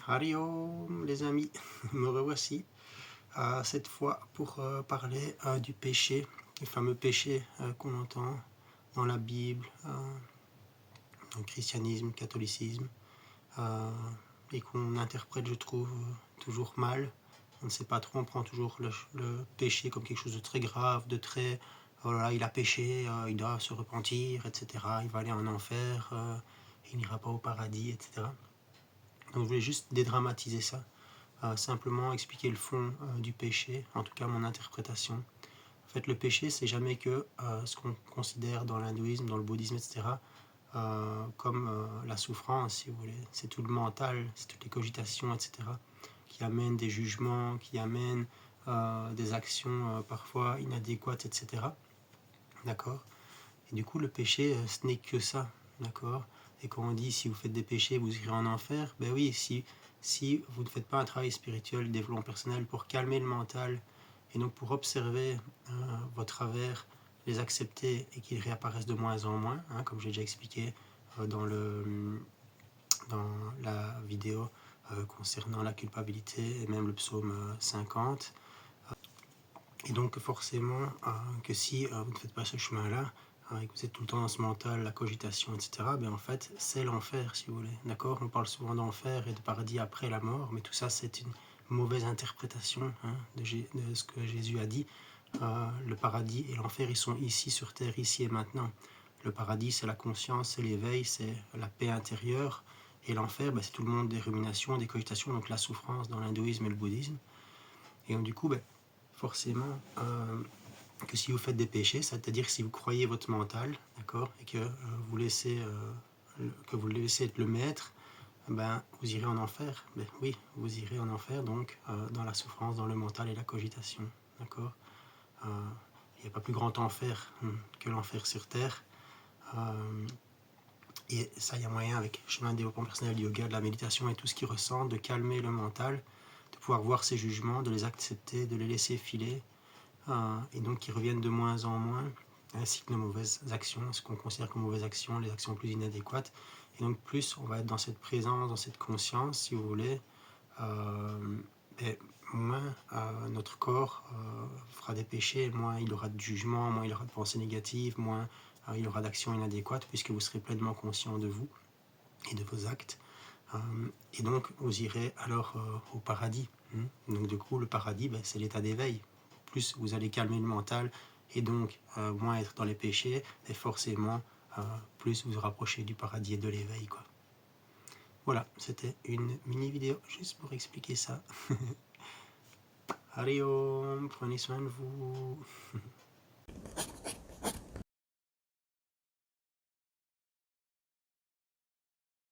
Hariom les amis, me revoici cette fois pour parler du péché, le fameux péché qu'on entend dans la Bible, dans le christianisme, le catholicisme, et qu'on interprète, je trouve, toujours mal. On ne sait pas trop, on prend toujours le péché comme quelque chose de très grave, de très... Voilà, il a péché, il doit se repentir, etc. Il va aller en enfer, il n'ira pas au paradis, etc. Donc je voulais juste dédramatiser ça, simplement expliquer le fond du péché, en tout cas mon interprétation. En fait, le péché, c'est jamais que ce qu'on considère dans l'hindouisme, dans le bouddhisme, etc., comme la souffrance, si vous voulez. C'est tout le mental, c'est toutes les cogitations, etc., qui amènent des jugements, qui amènent des actions parfois inadéquates, etc. D'accord? Et du coup, le péché, ce n'est que ça, d'accord? Et quand on dit si vous faites des péchés, vous irez en enfer, ben oui, si vous ne faites pas un travail spirituel, développement personnel pour calmer le mental et donc pour observer vos travers, les accepter et qu'ils réapparaissent de moins en moins, hein, comme j'ai déjà expliqué dans la vidéo concernant la culpabilité et même le psaume 50. Et donc forcément que si vous ne faites pas ce chemin-là, et que vous êtes tout le temps dans ce mental, la cogitation, etc., ben en fait, c'est l'enfer, si vous voulez. D'accord? On parle souvent d'enfer et de paradis après la mort, mais tout ça, c'est une mauvaise interprétation de ce que Jésus a dit. Le paradis et l'enfer, ils sont ici sur terre, ici et maintenant. Le paradis, c'est la conscience, c'est l'éveil, c'est la paix intérieure. Et l'enfer, ben, c'est tout le monde des ruminations, des cogitations, donc la souffrance dans l'hindouisme et le bouddhisme. Et donc, du coup, ben, forcément, que si vous faites des péchés, c'est-à-dire si vous croyez votre mental, d'accord, et que vous laissez être le maître, ben vous irez en enfer. Ben oui, vous irez en enfer, donc dans la souffrance, dans le mental et la cogitation, d'accord. Il n'y a pas plus grand enfer que l'enfer sur terre. Et ça, il y a moyen avec le chemin de développement personnel, du yoga, de la méditation et tout ce qui ressent, de calmer le mental, de pouvoir voir ses jugements, de les accepter, de les laisser filer, et donc qui reviennent de moins en moins, ainsi que nos mauvaises actions, ce qu'on considère comme mauvaises actions, les actions plus inadéquates. Et donc plus on va être dans cette présence, dans cette conscience, si vous voulez, et moins notre corps fera des péchés, moins il aura de jugement, moins il aura de pensées négatives, moins il aura d'actions inadéquates, puisque vous serez pleinement conscient de vous et de vos actes. Et donc vous irez alors au paradis. Donc du coup, le paradis, ben, c'est l'état d'éveil. Plus vous allez calmer le mental et donc moins être dans les péchés, et forcément plus vous vous rapprochez du paradis et de l'éveil, quoi. Voilà, c'était une mini vidéo juste pour expliquer ça. Allez, prenez soin de vous.